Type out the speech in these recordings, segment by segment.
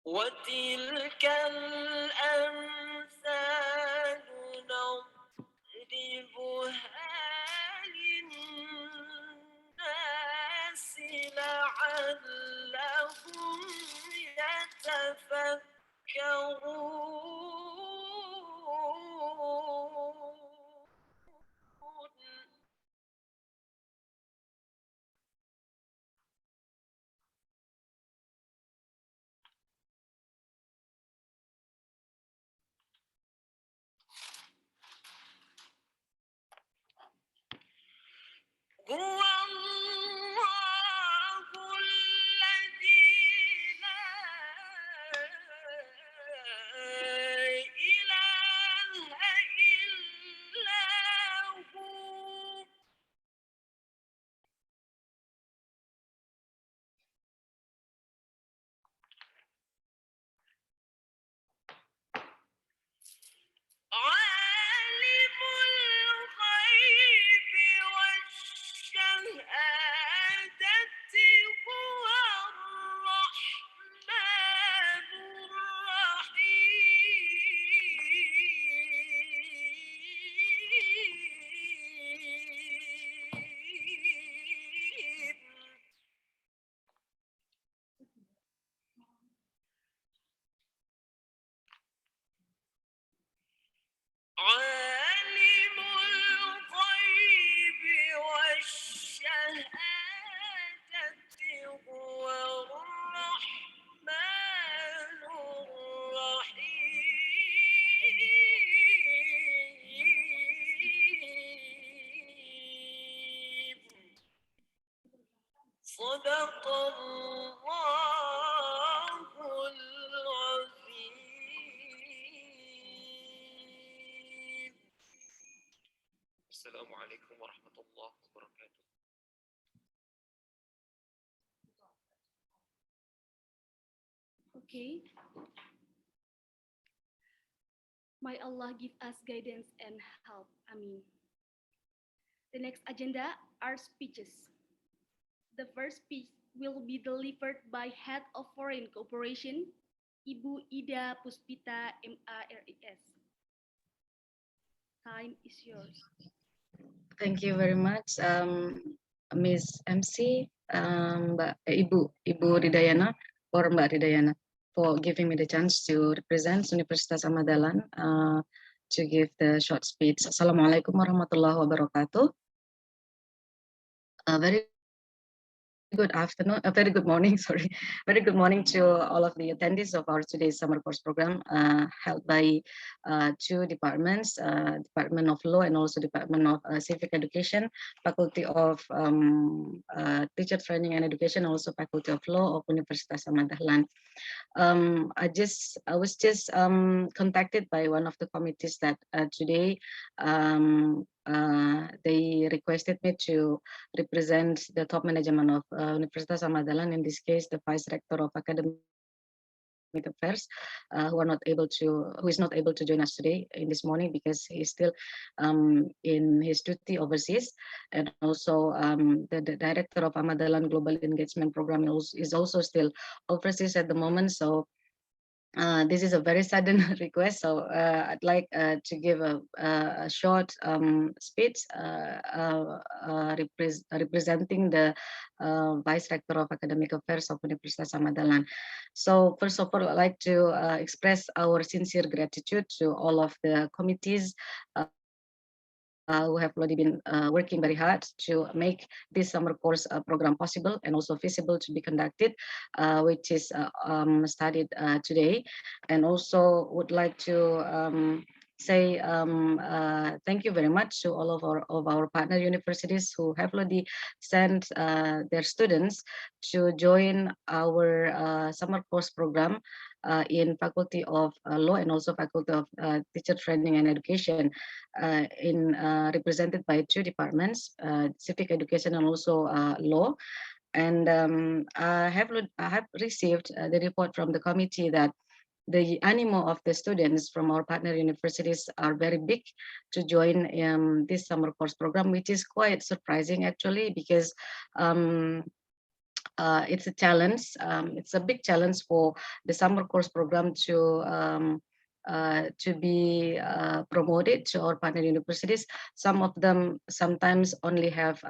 وتلك الأمثال نضربها للناس لعلهم يتفكرون. هو الله الذي لا إله إلا هو عالم الغيب والشهادة هو الرحمن الرحيم. عالم الغيب والشهادة هو الرحمن الرحيم. صدق الله العظيم. السلام عليكم ورحمة الله وبركاته. Okay. May Allah give us guidance and help. Amin. The next agenda are speeches. The first speech will be delivered by Head of Foreign Cooperation, Ibu Ida Puspita, MARIS. Time is yours. Thank you very much, Ms. MC, Ibu Ridayana, or Mbak Ridayana, for giving me the chance to represent Universitas Ahmad Dahlan to give the short speech. Assalamualaikum warahmatullahi wabarakatuh. Very good afternoon, very good morning, sorry. Very good morning to all of the attendees of our today's summer course program held by two departments, Department of Law and also Department of Civic Education, Faculty of Teacher Training and Education, also Faculty of Law of Universitas Ahmad Dahlan. I was just contacted by one of the committees that today they requested me to represent the top management of Universitas Ahmad Dahlan, in this case, the Vice Rector of Academic Affairs, who is not able to join us today in this morning because he's still in his duty overseas, and also the Director of Ahmad Dahlan Global Engagement Program is also still overseas at the moment. So this is a very sudden request, so I'd like to give a short speech representing the Vice Rector of Academic Affairs of Universitas Ahmad Dahlan. So first of all, I'd like to express our sincere gratitude to all of the committees who have already been working very hard to make this summer course program possible and also feasible to be conducted, which is studied today. And also would like to say thank you very much to all of our partner universities who have already sent their students to join our summer course program in Faculty of Law and also Faculty of Teacher Training and Education, in represented by two departments, Civic Education and also Law. And I have received the report from the committee that the animo of the students from our partner universities are very big to join this summer course program, which is quite surprising actually, because um, it's a challenge. It's a big challenge for the summer course program to be promoted to our partner universities. Some of them sometimes only have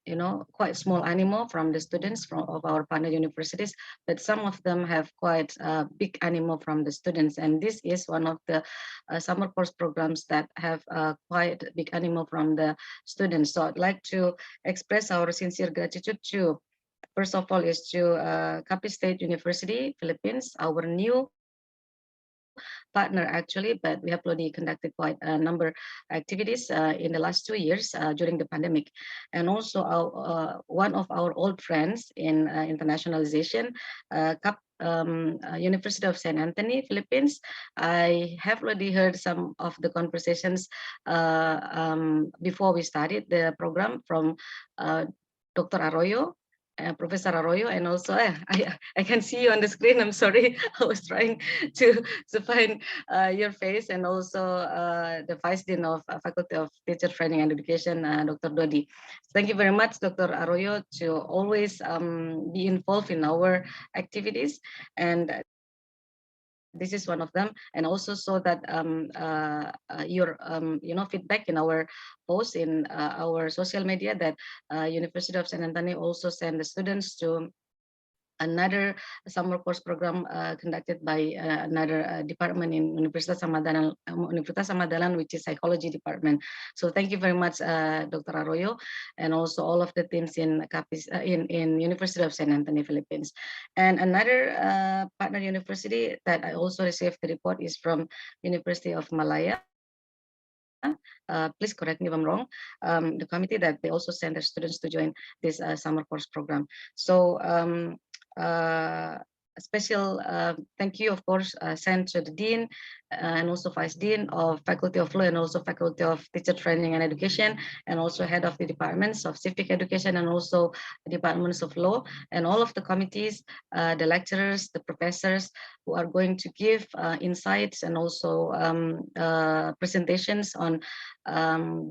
you know, quite small animo from the students from of our partner universities, but some of them have quite big animo from the students. And this is one of the summer course programs that have quite big animo from the students. So I'd like to express our sincere gratitude to, first of all, is to Capital State University, Philippines, our new partner actually, but we have already conducted quite a number activities in the last 2 years during the pandemic. And also one of our old friends in internationalization, University of Saint Anthony, Philippines. I have already heard some of the conversations before we started the program from uh, Dr. Arroyo, Professor Arroyo, and also I can see you on the screen. I'm sorry, I was trying to find your face, and also the Vice Dean of Faculty of Teacher Training and Education, Dr. Dodi. Thank you very much, Dr. Arroyo, to always be involved in our activities, and this is one of them. And also so that your you know, feedback in our post in our social media that University of San Antonio also send the students to another summer course program conducted by another department in Universitas Ahmad, which is psychology department. So thank you very much, Dr. Arroyo, and also all of the teams in in University of San Antonio, Philippines. And another partner university that I also received the report is from University of Malaya. Please correct me if I'm wrong. The committee that they also send their students to join this summer course program. So a special thank you, of course, sent to the Dean and also Vice Dean of Faculty of Law and also Faculty of Teacher Training and Education, and also Head of the Departments of Civic Education and also Departments of Law, and all of the committees, the lecturers, the professors who are going to give insights and also presentations on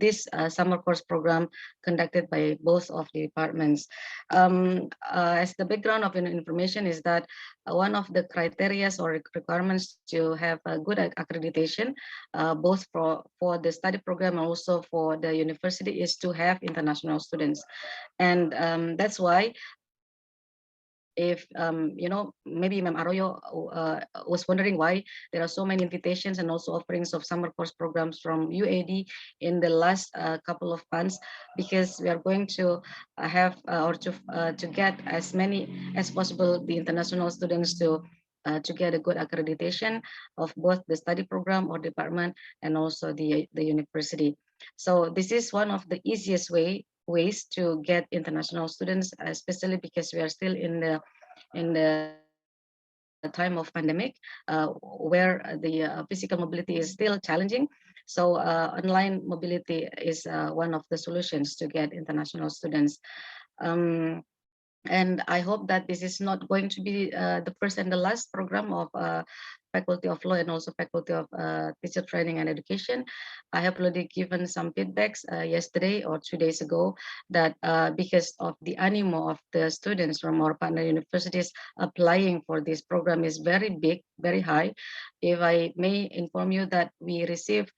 this summer course program conducted by both of the departments. As the background of information is that one of the criteria or requirements to have a good accreditation, both for the study program and also for the university, is to have international students. And that's why if you know, maybe Ma'am Arroyo was wondering why there are so many invitations and also offerings of summer course programs from UAD in the last couple of months, because we are going to have or to get as many as possible the international students to get a good accreditation of both the study program or department and also the university. So this is one of the easiest ways to get international students, especially because we are still in the time of pandemic, where the physical mobility is still challenging. So online mobility is one of the solutions to get international students. Um, and I hope that this is not going to be the first and the last program of Faculty of Law and also Faculty of Teacher Training and Education. I have already given some feedbacks yesterday or 2 days ago that because of the animo of the students from our partner universities applying for this program is very big, very high. If I may inform you that we receive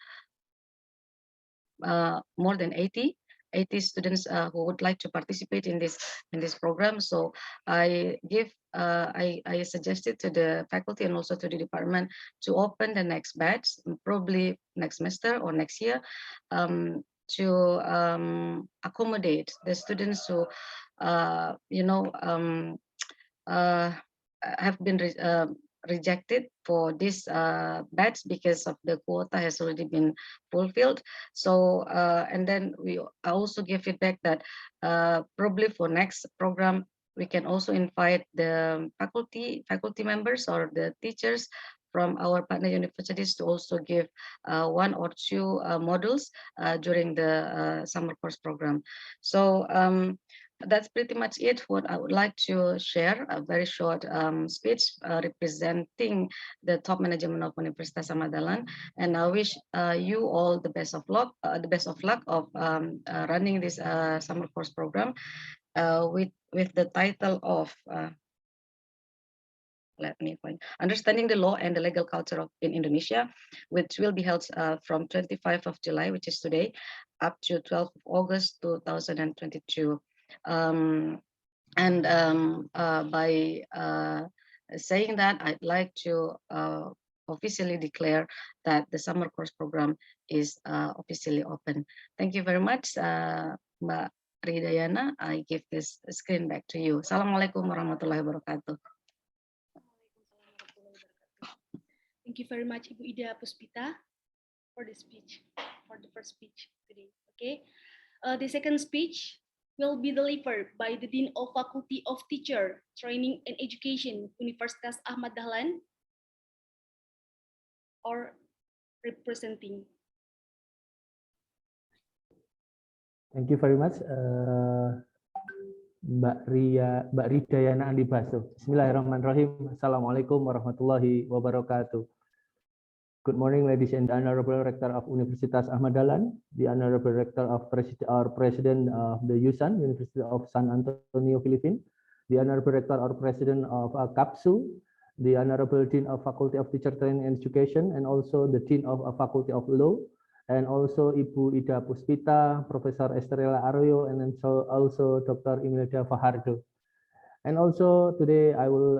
more than 80 students who would like to participate in this program. So I suggested to the faculty and also to the department to open the next batch, probably next semester or next year, to accommodate the students who you know uh, have been rejected for this batch because of the quota has already been fulfilled. So and then I also give feedback that probably for next program we can also invite the faculty members or the teachers from our partner universities to also give one or two modules during the summer course program. So that's pretty much it. What I would like to share, a very short speech representing the top management of Universitas Ahmad Dahlan, and I wish you all the best of luck, of running this summer course program with the title of let me find Understanding the Law and the Legal Culture in Indonesia, which will be held from 25th of July, which is today, up to 12th of August 2022. And by saying that, I'd like to officially declare that the summer course program is officially open. Thank you very much, Mbak Ridayana. I give this screen back to you. Assalamualaikum warahmatullahi wabarakatuh. Thank you very much, Ibu Ida Puspita, for the speech, for the first speech today. Okay, the second speech will be delivered by the Dean of Faculty of Teacher, Training and Education, Universitas Ahmad Dahlan, or representing. Thank you very much, Mbak Ridayana Andi Baso. Bismillahirrahmanirrahim. Assalamualaikum warahmatullahi wabarakatuh. Good morning, ladies and Honorable Rector of Universitas Ahmad Dahlan, the Honorable Rector of President of the USAN, University of San Antonio, Philippines, the Honorable Rector or President of CAPSU, the Honorable Dean of Faculty of Teacher Training and Education, and also the Dean of Faculty of Law, and also Ibu Ida Puspita, Professor Estrella Arroyo, and also Dr. Imelda Fajardo. And also today I will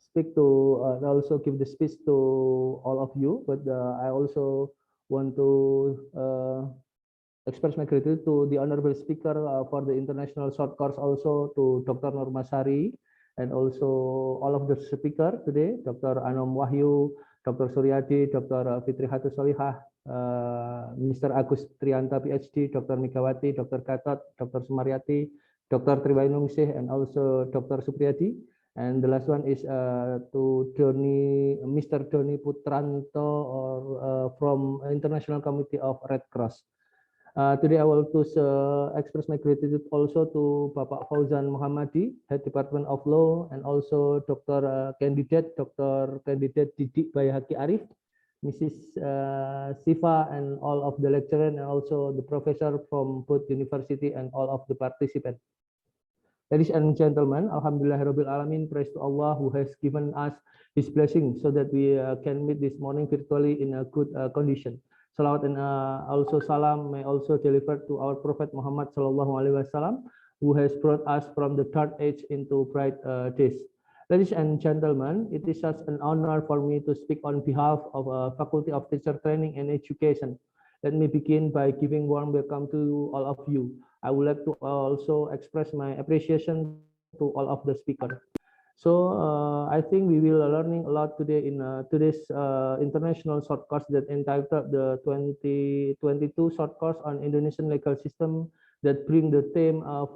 speak to also give the speech to all of you, but I also want to express my gratitude to the honorable speaker for the international short course, also to Dr. Normasari, and also all of the speaker today, Dr. Anom Wahyu, Dr. Suryadi, Dr. Fitri Hatu Solihah, Mr. Agus Trianta PhD, Dr. Megawati, Dr. Gatot, Dr. Sumaryati, Dr. Triwainungsih, and also Dr. Supriyadi. And the last one is to Mr. Doni Putranto, or from International Committee of Red Cross. Today I will express my gratitude also to Bapak Fauzan Muhammadi, Head Department of Law, and also Dr. Candidate Didik Bayhaki Arif, Mrs. Siva, and all of the lecturer, and also the professor from both university and all of the participants. Ladies and gentlemen, Alhamdulillahirabbil alamin, praise to Allah who has given us His blessing so that we can meet this morning virtually in a good condition. Salawat and also salam may also deliver to our Prophet Muhammad Sallallahu Alaihi Wasallam, who has brought us from the dark age into bright days. Ladies and gentlemen, it is such an honor for me to speak on behalf of Faculty of Teacher Training and Education. Let me begin by giving warm welcome to all of you. I would like to also express my appreciation to all of the speakers. So I think we will learning a lot today in today's international short course that entitled the 2022 short course on Indonesian legal system, that bring the theme of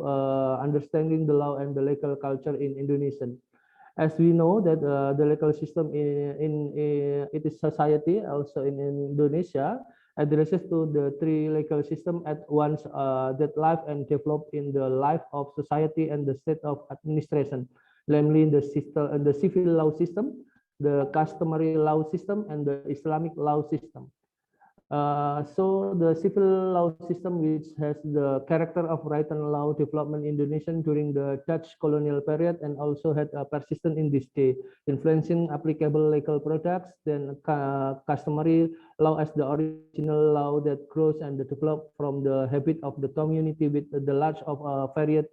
understanding the law and the legal culture in Indonesia. As we know that the legal system in it is society also in Indonesia addresses to the three legal system at once that live and develop in the life of society and the state of administration, namely the civil law system, the customary law system, and the Islamic law system. So the civil law system, which has the character of written law development in Indonesia during the Dutch colonial period, and also had persistent in this day, influencing applicable legal products, then customary law as the original law that grows and develop from the habit of the community with the large of varied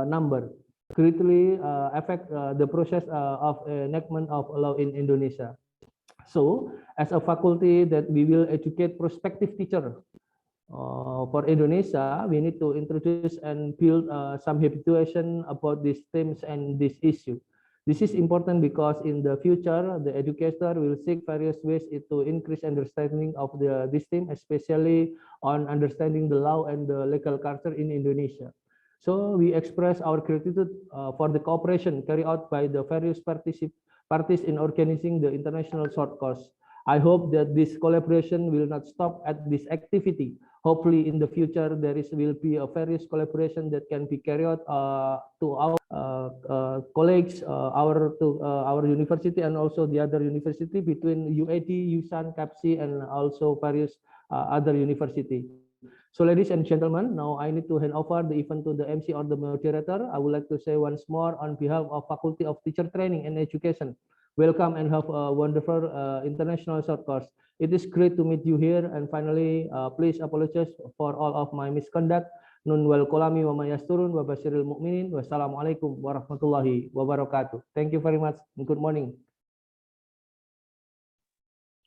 number, greatly affect the process of enactment of law in Indonesia. So, as a faculty that we will educate prospective teacher for Indonesia, we need to introduce and build some habituation about these themes and this issue. This is important because in the future, the educator will seek various ways to increase understanding of this theme, especially on understanding the law and the legal culture in Indonesia. So we express our gratitude for the cooperation carried out by the various parties in organizing the international short course. I hope that this collaboration will not stop at this activity. Hopefully in the future there will be a various collaboration that can be carried out to our colleagues, our university and also the other university between UAD, USAN, CAPSI, and also various other university. So ladies and gentlemen, now I need to hand over the event to the MC or the moderator. I would like to say once more on behalf of Faculty of Teacher Training and Education, welcome and have a wonderful international short course. It is great to meet you here. And finally, please apologize for all of my misconduct. Nun wal kolami wa mayasturun wa basyiril mu'minin. Wassalamualaikum warahmatullahi wabarakatuh. Thank you very much. Good morning.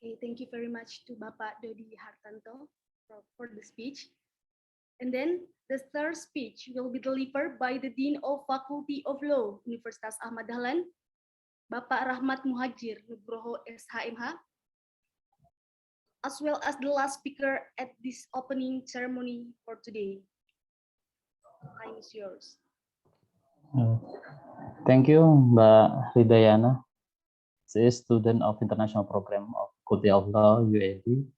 Okay, thank you very much to Bapak Dodi Hartanto for the speech. And then the third speech will be delivered by the Dean of Faculty of Law, Universitas Ahmad Dahlan, Bapak Rahmat Muhajir Nugroho SHMH, as well as the last speaker at this opening ceremony for today. Time is yours. Thank you, Mbak Ridayana. She is student of International Program of Faculty of Law, UAD.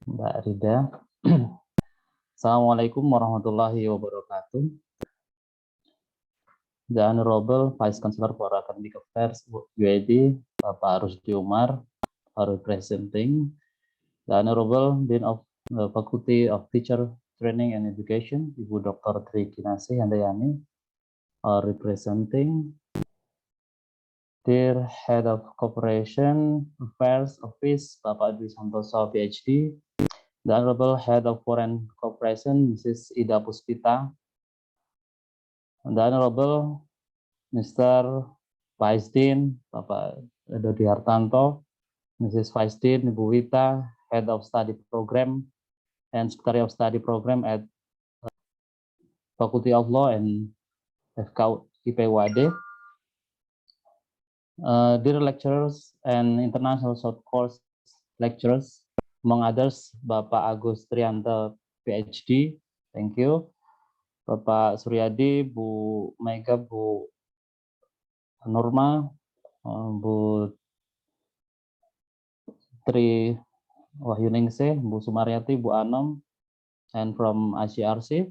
Mbak Rida. Assalamualaikum warahmatullahi wabarakatuh. The Honorable Vice Chancellor for Academic Affairs, UAD, Bapak Rusdi Umar, are representing. The Honorable Dean of the Faculty of Teacher Training and Education, Ibu Dr. Tri Kinasih Handayani, are representing. Dear Head of Cooperation Affairs Office, Bapak Dwi Santoso, PhD, the Honorable Head of Foreign Cooperation, Mrs. Ida Puspita, the Honorable Mr. Vice Dean, Bapak Dodi Hartanto, Mrs. Vice Dean, Ibu Wita, Head of Study Program and Secretary of Study Program at Faculty of Law and FK IPWAD. Dear lecturers and international short course lecturers, among others, Bapak Agus Trianto, PhD, thank you. Bapak Suryadi, Bu Mega, Bu Norma, Bu Tri Wahyuningsih, Bu Sumaryati, Bu Anom, and from ICRC.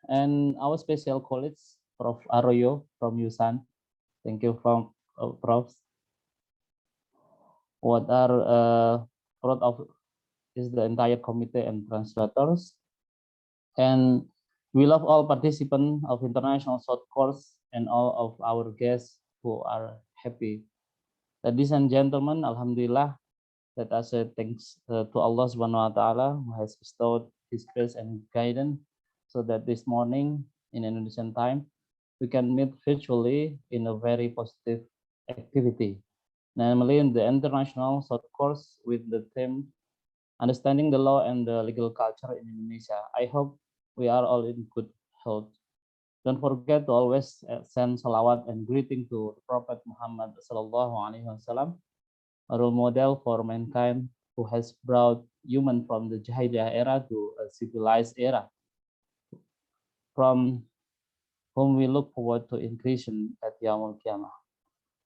And our special colleagues, Prof. Arroyo from USAN. Thank you, from Prof. What are proud of is the entire committee and translators. And we love all participants of international short course and all of our guests who are happy. Ladies and gentlemen, Alhamdulillah, let us say thanks to Allah Subhanahu wa Ta'ala who has bestowed His grace and guidance so that this morning in Indonesian time, we can meet virtually in a very positive activity, namely in the international short course with the theme Understanding the Law and the Legal Culture in Indonesia. I hope we are all in good health. Don't forget to always send salawat and greeting to Prophet Muhammad Sallallahu Alaihi Wasallam, a role model for mankind who has brought human from the Jahiliyah era to a civilized era, from whom we look forward to inclusion at Yaumul Qiyamah.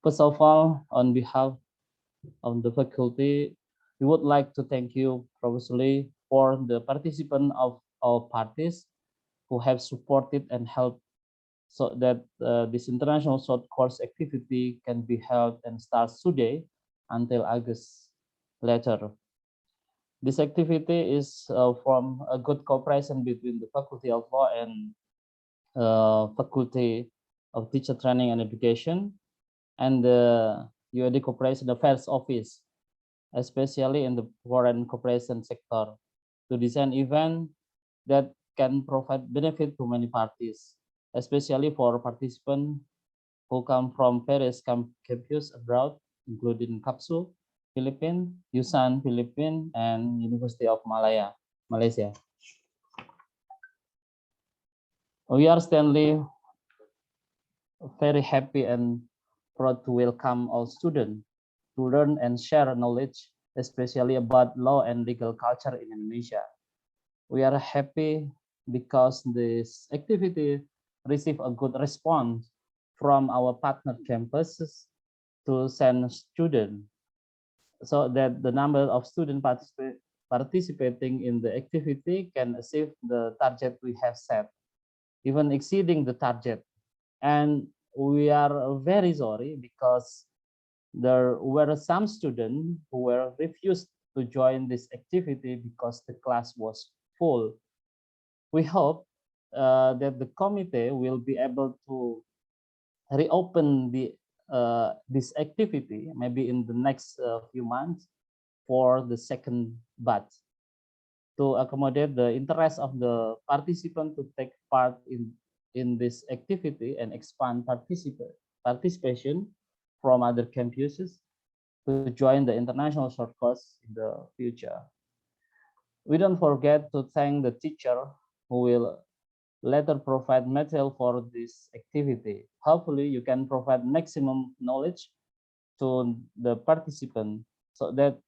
First of all, on behalf of the faculty, we would like to thank you profusely for the participants of all parties who have supported and helped so that this international short course activity can be held and starts today until August later. This activity is from a good cooperation between the Faculty of Law and Faculty of Teacher Training and Education and the UAD Cooperation Affairs Office, especially in the foreign cooperation sector, to design event that can provide benefit to many parties, especially for participants who come from various campus abroad, including CAPSU, Philippines, USAN, Philippines, and University of Malaysia. We are strongly very happy and proud to welcome all students to learn and share knowledge, especially about law and legal culture in Indonesia. We are happy because this activity received a good response from our partner campuses to send students, so that the number of students participating in the activity can achieve the target we have set, even exceeding the target. And we are very sorry because there were some students who were refused to join this activity because the class was full. We hope that the committee will be able to reopen this activity maybe in the next few months for the second batch to accommodate the interest of the participant to take part in this activity and expand participation from other campuses to join the international short course in the future. We don't forget to thank the teacher who will later provide material for this activity. Hopefully you can provide maximum knowledge to the participant so that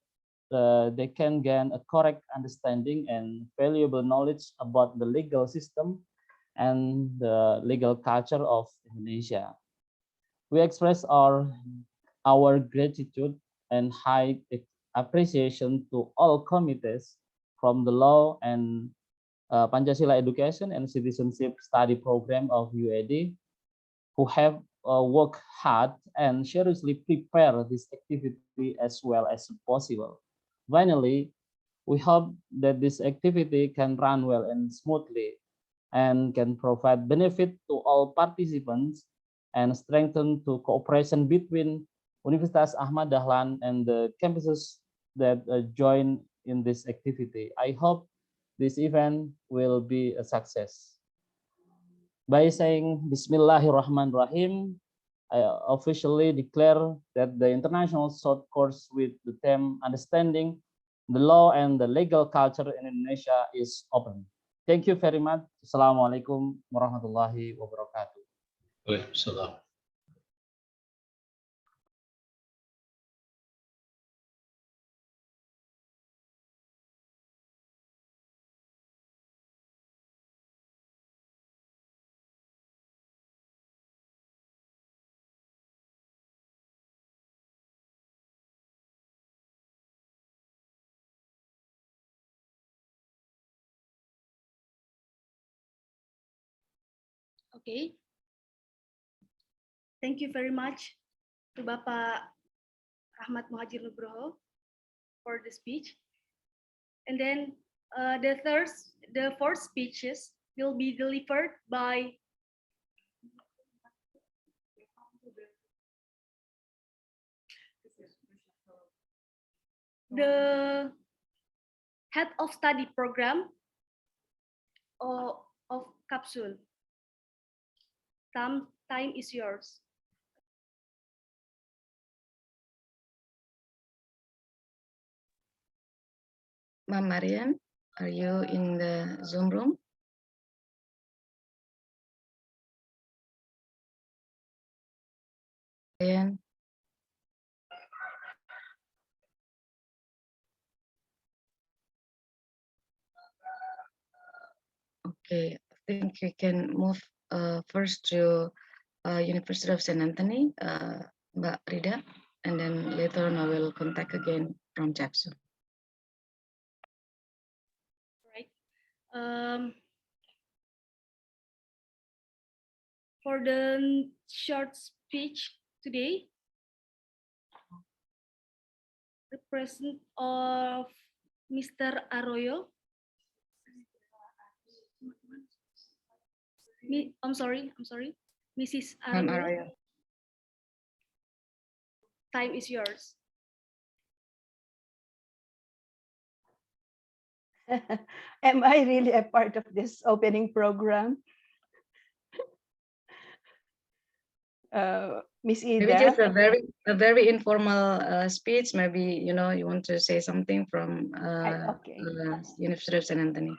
they can gain a correct understanding and valuable knowledge about the legal system and the legal culture of Indonesia. We express our gratitude and high appreciation to all committees from the Law and Pancasila Education and Citizenship Study Program of UAD who have worked hard and seriously prepare this activity as well as possible. Finally, we hope that this activity can run well and smoothly and can provide benefit to all participants and strengthen to cooperation between Universitas Ahmad Dahlan and the campuses that join in this activity. I hope this event will be a success. By saying Bismillahirrahmanirrahim, I officially declare that the international short course with the theme Understanding the Law and the Legal Culture in Indonesia is open. Thank you very much. Assalamualaikum warahmatullahi wabarakatuh. Waalaikumsalam. Okay. Thank you very much to Bapak Ahmad Muhajir Nugroho for the speech. And then the fourth speeches will be delivered by the head of study program of Capsule. Time is yours. Ma'am Marian, are you in the Zoom room? Marian? Okay, I think we can move first to University of St. Anthony, Mbak Rida, and then later on I will contact again from JAPSU. Right. For the short speech today, the presence of Mr. Arroyo. I'm sorry, Mrs. Arroyo. Time is yours. Am I really a part of this opening program? Miss Ida? Maybe just a very informal speech. Maybe you want to say something from Okay. University of St. Anthony.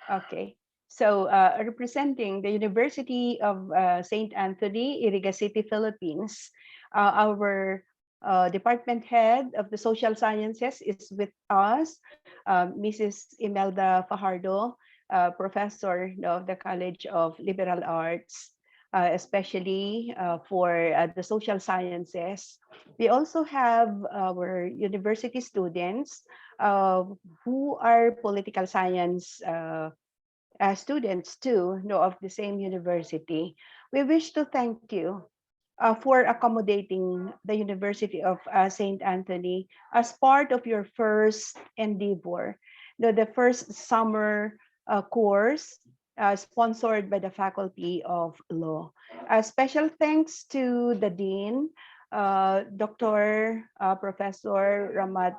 Okay. So, representing the University of St. Anthony, Iriga City, Philippines, our department head of the social sciences is with us, Mrs. Imelda Fajardo, professor of the College of Liberal Arts, especially for the social sciences. We also have our university students uh, who are political science students too, know of the same university. We wish to thank you for accommodating the University of St. Anthony as part of your first endeavor, the first summer course sponsored by the Faculty of Law. Special thanks to the Dean, Dr. Professor Ramat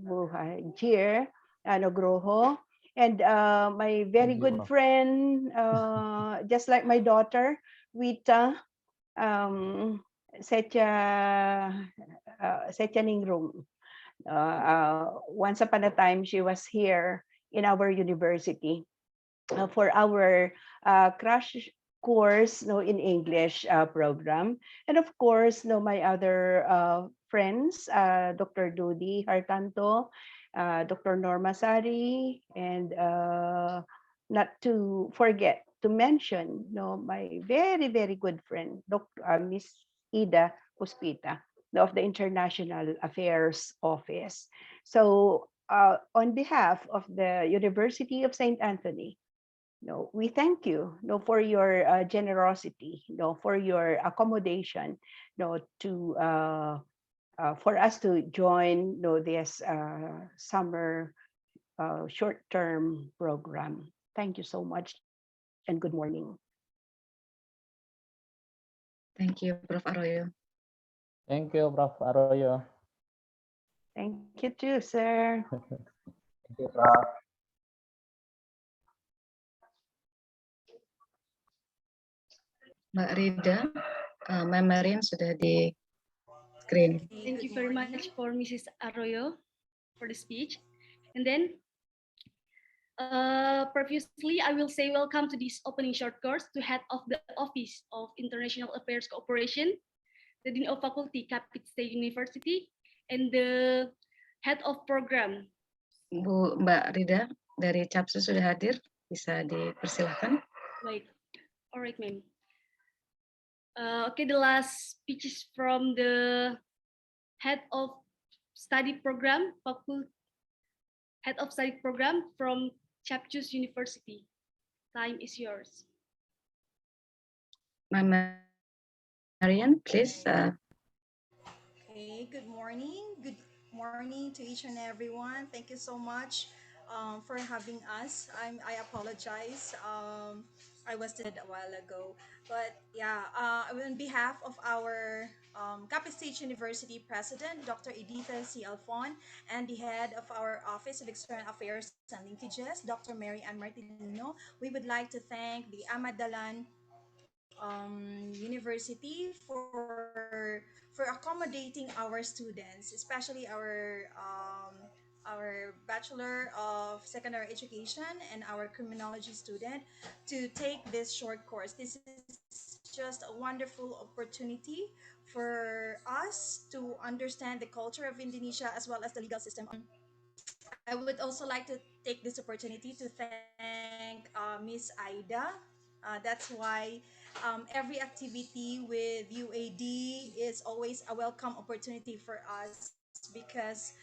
Buhajir Nogroho, and my very Thank you, good Prof. friend, just like my daughter, Wita, Secha, Secha Ningrum. Once upon a time, she was here in our university for our crash course no in English program. And of course no my other friends, Dr. Dudi Hartanto, Dr. Norma Sari, and not to forget to mention no my very good friend Dr. Miss Ida Puspita of the International Affairs Office. So on behalf of the University of St. Anthony, no, we thank you, no, for your generosity, no, for your accommodation, no, to for us to join, no, this summer short-term program. Thank you so much, and good morning. Thank you, Prof. Arroyo. Thank you, Prof. Arroyo. Thank you too, sir. Thank you, Prof. Mbak Rida, Mbak Marian sudah di screen. Thank you very much for Mrs. Arroyo for the speech. And then previously, I will say welcome to this opening short course to head of the Office of International Affairs Cooperation, the Dean of Faculty, Capit State University, and the head of program. Mbak Rida dari CAPSU sudah hadir, bisa dipersilahkan. Wait, all right, ma'am. Okay, the last speech is from the head of study program, head of study program from Chapchus University. Time is yours. Marian, please. Okay, good morning. Good morning to each and everyone. Thank you so much for having us. I apologize. I was a while ago. But yeah, on behalf of our Capital State University President, Dr. Editha C. Alfon, and the head of our Office of External Affairs and Linkages, Dr. Mary Ann Martino, we would like to thank the Ahmad Dahlan University for accommodating our students, especially our Bachelor of Secondary Education and our Criminology student to take this short course. This is just a wonderful opportunity for us to understand the culture of Indonesia as well as the legal system. I would also like to take this opportunity to thank Miss Aida. That's why every activity with UAD is always a welcome opportunity for us because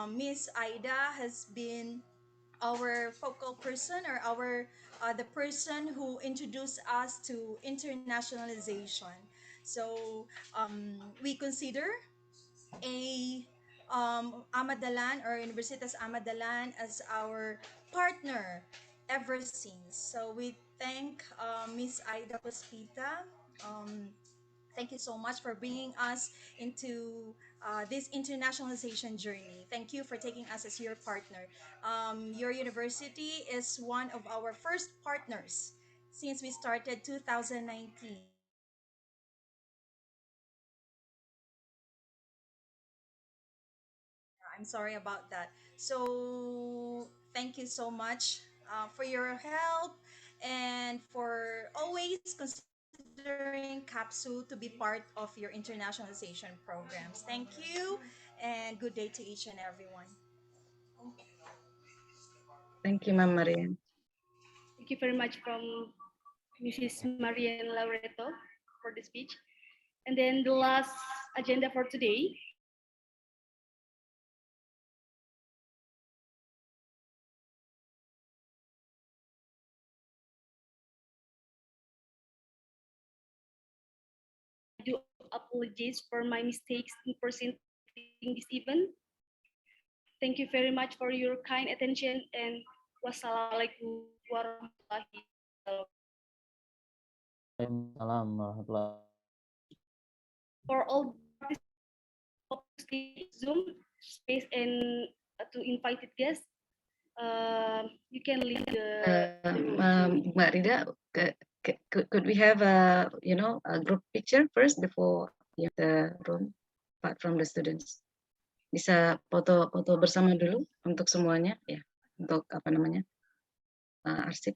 Miss Aida has been our focal person or our the person who introduced us to internationalization. So we consider a Amadalan or Universitas Amadalan as our partner ever since. So we thank Miss Aida Pospita. Um, Thank you so much for bringing us into this internationalization journey. Thank you for taking us as your partner. Your university is one of our first partners since we started 2019. I'm sorry about that. So thank you so much for your help and for always considering CAPSU to be part of your internationalization programs. Thank you and good day to each and everyone. Thank you, Ma'am Marian. Thank you very much from Mrs. Marian Laureto for the speech. And then the last agenda for today. I do apologize for my mistakes in presenting this event. Thank you very much for your kind attention and wassalamualaikum warahmatullahi wabarakatuh. Waalaikumsalam warahmatullahi. For all participants Zoom space and to invited guests, you can leave the room. Mbak Rida, could we have a group picture first before the room, apart from the students? Bisa foto bersama dulu untuk semuanya, ya, untuk apa namanya arsip.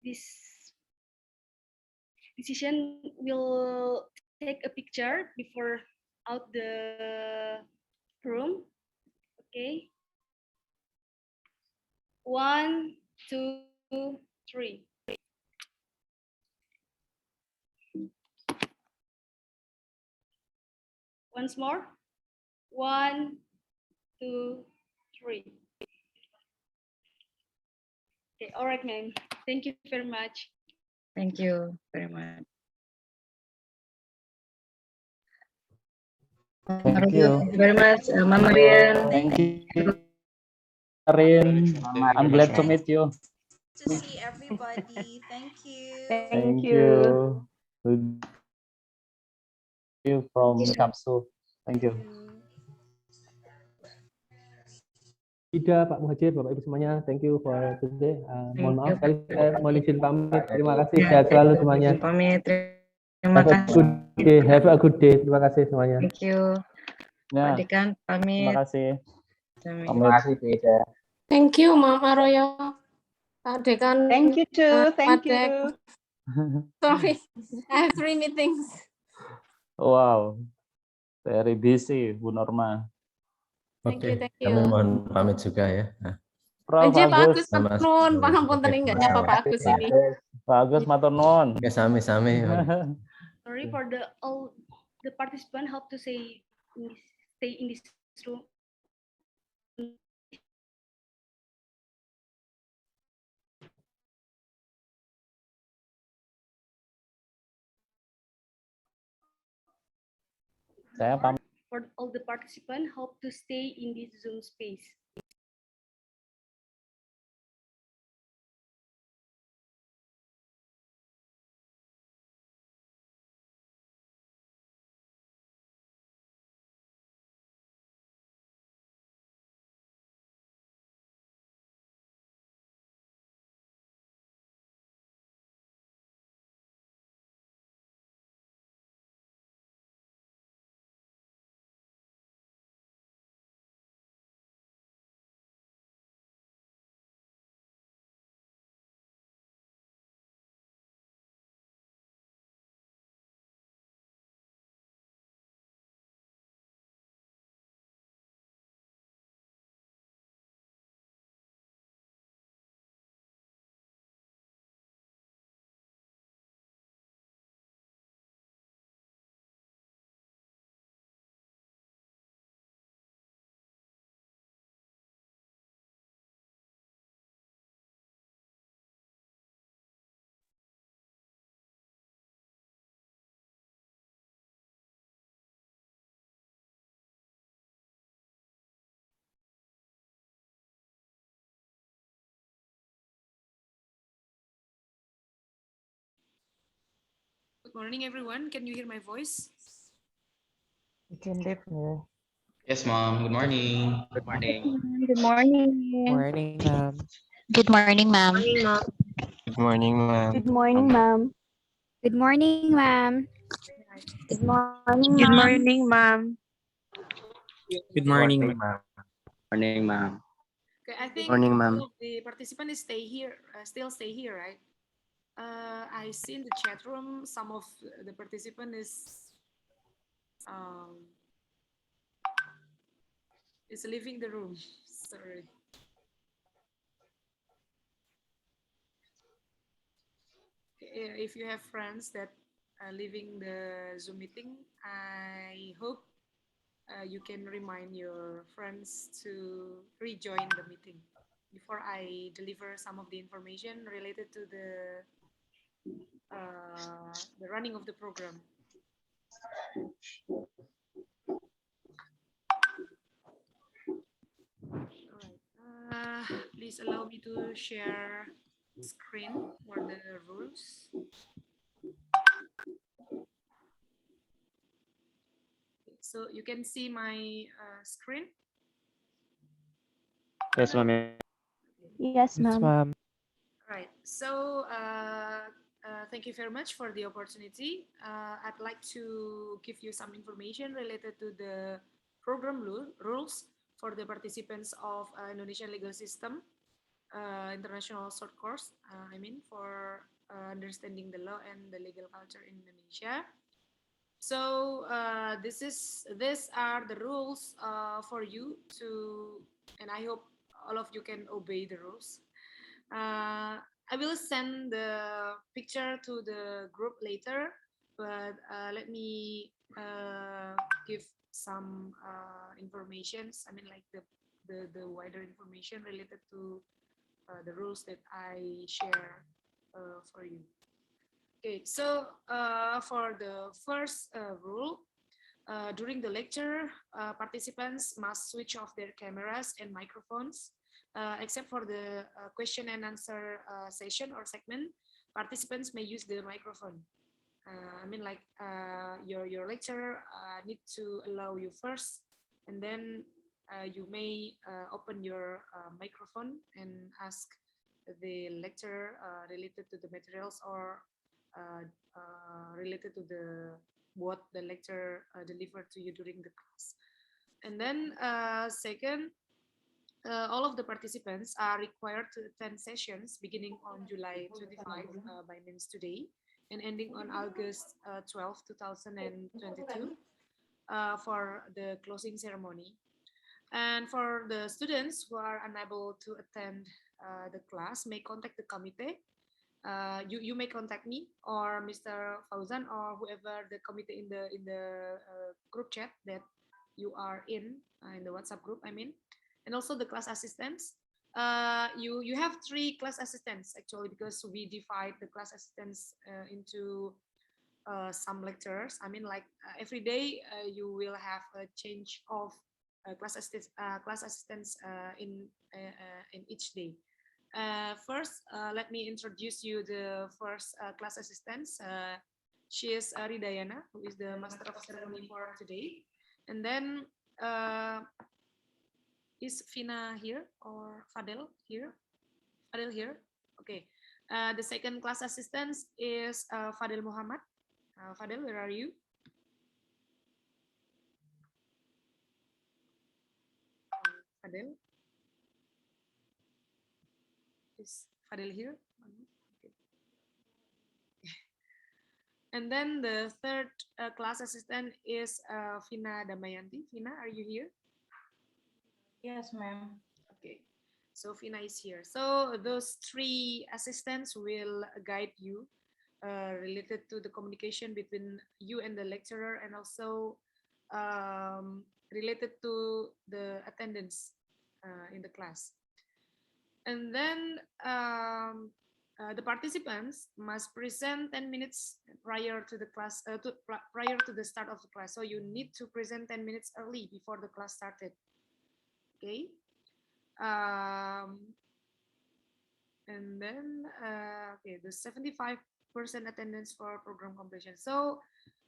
This decision will take a picture before out the room. Okay. 1, 2, 3. Once more. 1, 2, 3. Okay, all right, ma'am. Thank you very much. Thank you very much. Thank you. Thank you very much, Mama Rian. Thank you, Karin. I'm glad to meet you. To see everybody. Thank you. Thank you. Good you from Kapsu. Thank you. Ida, Pak Muhajir, Bapak Ibu semuanya, thank you for today. Mohon maaf you. sekali saya mohon izin pamit. Terima kasih, Ya, sehat selalu semuanya. Pamit. Terima Have a kasih. good day. Have a good day. Terima kasih semuanya. Thank you. Ya, Pak Dekan, pamit. terima kasih. Pamit. kasih, Ida. Thank you, Mama Royo. Pak Dekan. Thank you too. Thank Pak Dek. you. Sorry, I have 3 meetings. Wow, very busy, Bu Norma. Thank you, thank Kami you. mohon pamit juga ya. Nah, Prof. Pak Agus, Agus, Sama- matur nuwun, pangapunten Oke, nggak nyapa Pak Agus ini. Pak Agus matur nuwun. Oke, sami-sami. Sorry for all the participants. Hope to stay in this room. Saya pamit. For all the participants, hope to stay in this Zoom space. Good morning, everyone. Can you hear my voice? Yes, ma'am. Good morning. Good morning. Good morning. Morning, ma'am. Good morning, ma'am. Good morning, ma'am. Good morning, ma'am. Good morning, ma'am. Good morning, Good ma'am. morning, ma'am. Good morning, ma'am. Morning, ma'am. Okay, I think Morning, ma'am. all of the participants stay here, still stay here, right? I see in the chat room some of the participants um, is leaving the room. Sorry. If you have friends that are leaving the Zoom meeting, I hope you can remind your friends to rejoin the meeting before I deliver some of the information related to the running of the program. All right. Please allow me to share screen for the rules. So you can see my screen. Yes, ma'am. Yes, ma'am. Right. So thank you very much for the opportunity. I'd like to give you some information related to the program rules for the participants of Indonesian legal system, international short course. I mean for understanding the law and the legal culture in Indonesia. So these are the rules for you to, and I hope all of you can obey the rules. I will send the picture to the group later, but let me give some informations. I mean, like the wider information related to the rules that I share for you. Okay, so for the first rule, during the lecture, participants must switch off their cameras and microphones, except for the question and answer session or segment. Participants may use the microphone. I mean, like your lecturer need to allow you first, and then you may open your microphone and ask the lecturer related to the materials or related to the what the lecturer delivered to you during the class. And then second, all of the participants are required to attend sessions beginning on July 25 by means today and ending on August 12, 2022 for the closing ceremony. And for the students who are unable to attend the class may contact the committee. You may contact me or Mr. Fauzan or whoever the committee in the group chat that you are in the WhatsApp group. I mean, and also the class assistants. You have 3 class assistants actually because we divide the class assistants into some lecturers. I mean, like every day you will have a change of class assistants in each day. First, let me introduce you the first class assistants. She is Ridayana, who is the master of ceremony for today. And then is Fina here or Fadel here? Fadel here. Okay. The second class assistant is Fadel Muhammad. Fadel, where are you? Fadel? Is Fadel here? Okay. And then the third class assistant is Fina Damayanti. Fina, are you here? Yes, ma'am. Okay, so Fina is here. So those 3 assistants will guide you related to the communication between you and the lecturer and also related to the attendance in the class. And then the participants must present 10 minutes prior to the class, prior to the start of the class. So you need to present 10 minutes early before the class started. Okay. And then, okay, the 75% attendance for program completion. So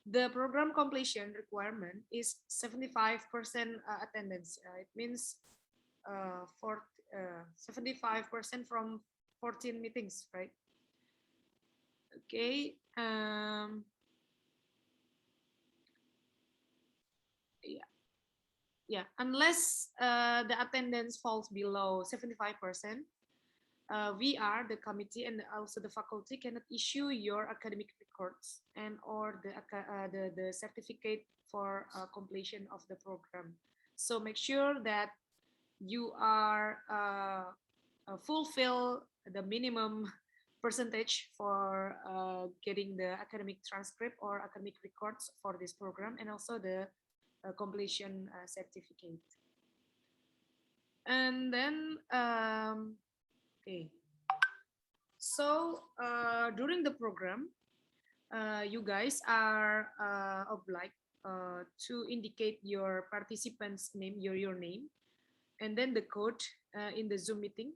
the program completion requirement is 75% attendance. It means 75% from 14 meetings, right? Okay. Yeah. yeah, unless the attendance falls below 75%, we are the committee and also the faculty cannot issue your academic records and or the certificate for completion of the program. So make sure that you are fulfill the minimum percentage for getting the academic transcript or academic records for this program and also the completion certificate. And then okay, so during the program you guys are obliged to indicate your participants name, your name, and then the code in the Zoom meeting.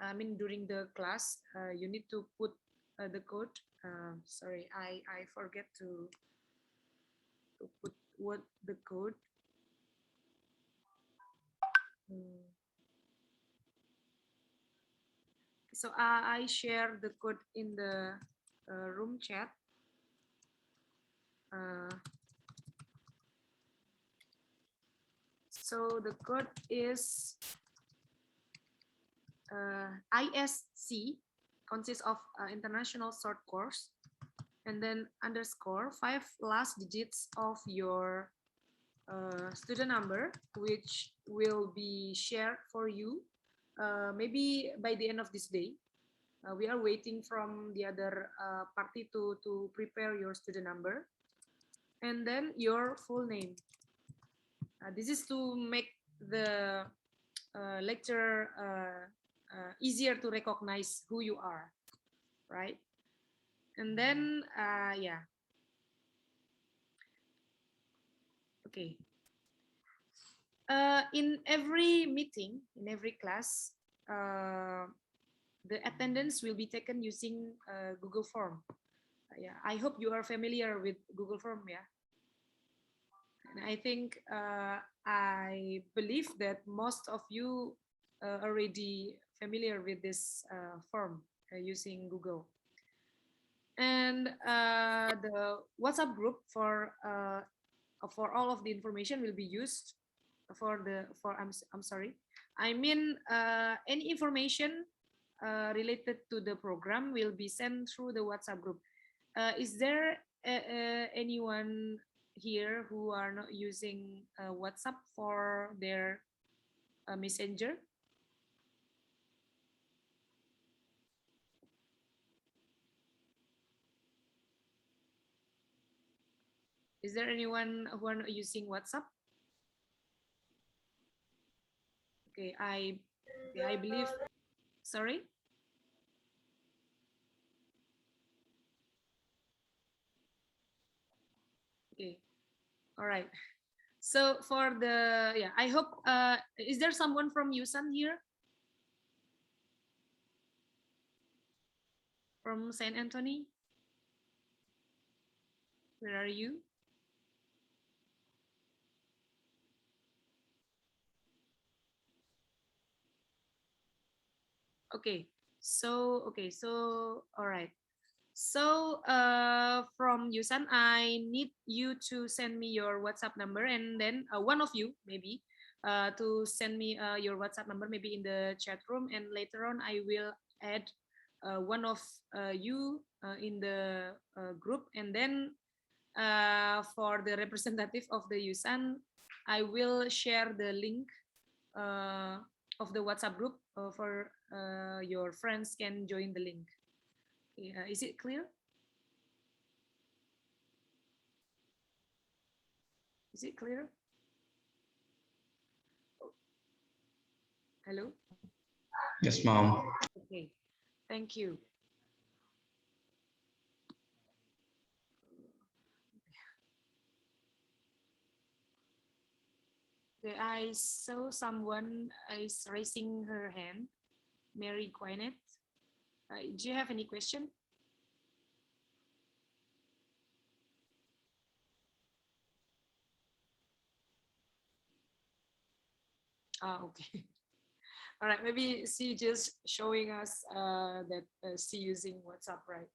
I mean during the class you need to put the code. Sorry, I forget to put what the code. So I share the code in the room chat. So the code is ISC, consists of international short course, and then underscore 5 last digits of your student number, which will be shared for you maybe by the end of this day. We are waiting from the other party to prepare your student number, and then your full name. This is to make the lecture easier to recognize who you are, right? And then yeah, okay. In every meeting, in every class, the attendance will be taken using Google Form. Yeah, I hope you are familiar with Google Form, yeah. And I think I believe that most of you already familiar with this form using Google. And the WhatsApp group for all of the information will be used for I'm sorry, I mean any information related to the program will be sent through the WhatsApp group. Is there anyone here who are not using WhatsApp for their messenger? Is there anyone who are not using WhatsApp? Okay, I believe. Sorry. Okay. All right. So for the yeah, I hope is there someone from USAN here? From Saint Anthony? Where are you? Okay. So all right. So from Yusan, I need you to send me your WhatsApp number, and then one of you maybe to send me your WhatsApp number maybe in the chat room, and later on I will add one of you in the group, and then for the representative of the Yusan, I will share the link of the WhatsApp group for your friends can join the link. Is it clear? Is it clear? Hello? Yes, mom. Okay, thank you. Okay, I saw someone is raising her hand, Mary Quinet. Do you have any question? Okay. All right, maybe she just showing us that she using WhatsApp, right?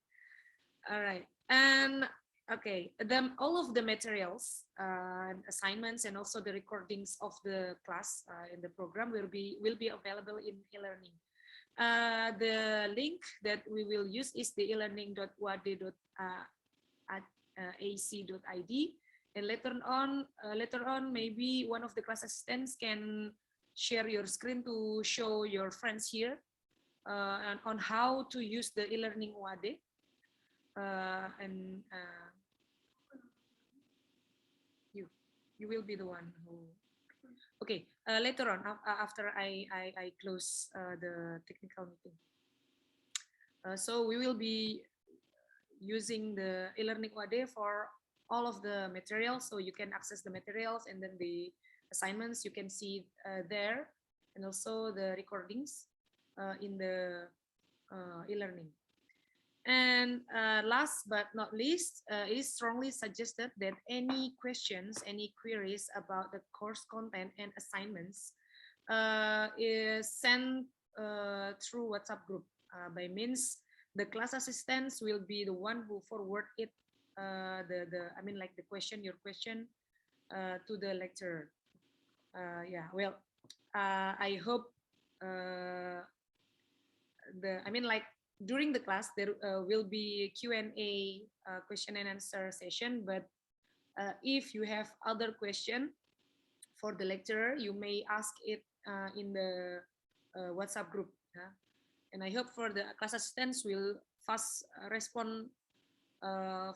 All right, and Okay, all of the materials, assignments, and also the recordings of the class in the program will be available in e-learning. The link that we will use is the elearning.wad.ac.id, and later on, maybe one of the class assistants can share your screen to show your friends here and on how to use the e-learning WAD. And you will be the one who. Okay, later on after I close the technical meeting. So we will be using the e-learning WAD for all of the materials, so you can access the materials, and then the assignments you can see there, and also the recordings in the e-learning. And last but not least, it is strongly suggested that any questions, any queries about the course content and assignments is sent through WhatsApp group. By means, the class assistants will be the one who forward it, the question, your question, to the lecturer. Yeah, well, I hope during the class there will be Q&A, question and answer session, but if you have other question for the lecturer, you may ask it in the WhatsApp group. And I hope for the class assistants will fast respond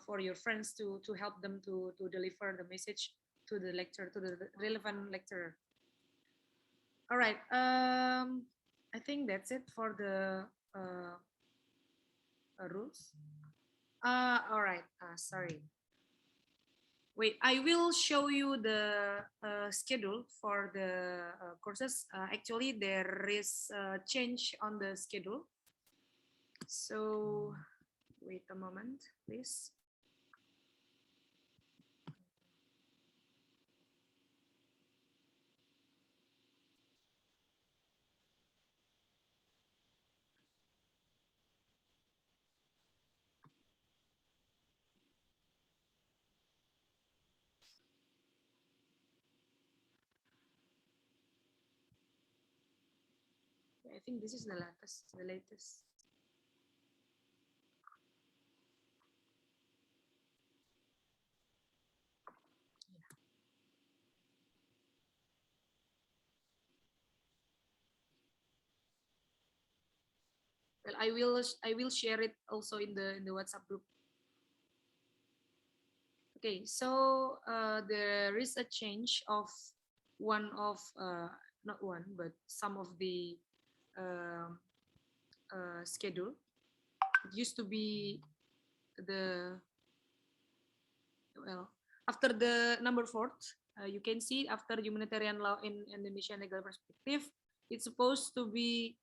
for your friends to help them to deliver the message to the lecturer, to the relevant lecturer. All right, I think that's it for the rules. All right, sorry. Wait, I will show you the schedule for the courses. Actually, there is a change on the schedule. So, wait a moment, please. I think this is the latest. Well, I will share it also in the WhatsApp group. Okay, so there is a change of not one, but some of the schedule. It used to be after the number 4, you can see after humanitarian law in Indonesian legal perspective, it's supposed to be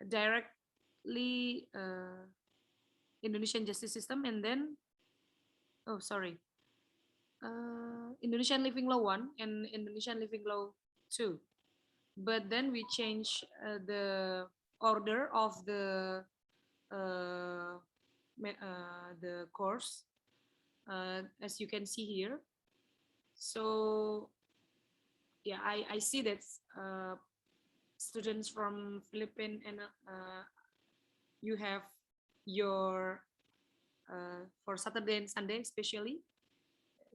directly Indonesian justice system, and then Indonesian Living Law 1 and Indonesian Living Law 2. But then we change the order of the course, as you can see here. So yeah, I see that students from Philippines, and you have your for Saturday and Sunday especially,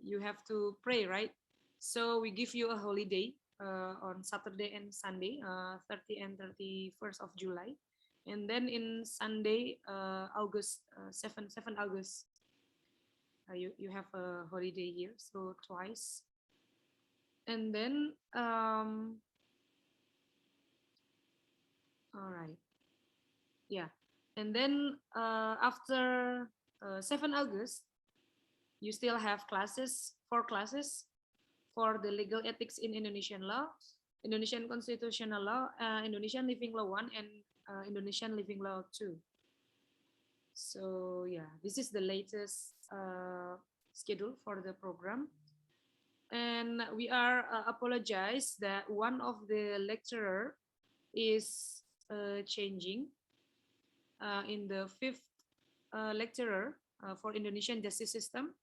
you have to pray, right? So we give you a holiday on Saturday and Sunday, 30 and 31st of July, and then in Sunday, August 7 August, you have a holiday here, so twice. And then all right, yeah, and then after 7 August, you still have classes, 4 classes for the legal ethics in Indonesian law, Indonesian constitutional law, Indonesian Living Law 1, and Indonesian Living Law 2. So yeah, this is the latest schedule for the program. And we are apologize that one of the lecturer is changing. In the 5th lecturer, for Indonesian justice system,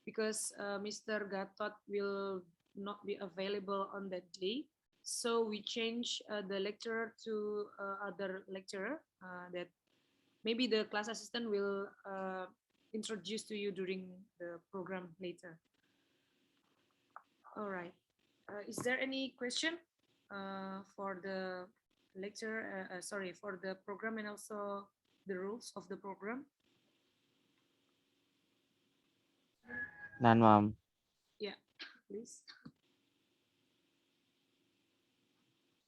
because Mr. Gatot will not be available on that day. So we change the lecturer to other lecturer that maybe the class assistant will introduce to you during the program later. All right. Is there any question for the lecture? Sorry, for the program and also the rules of the program? None, ma'am. Yeah, please.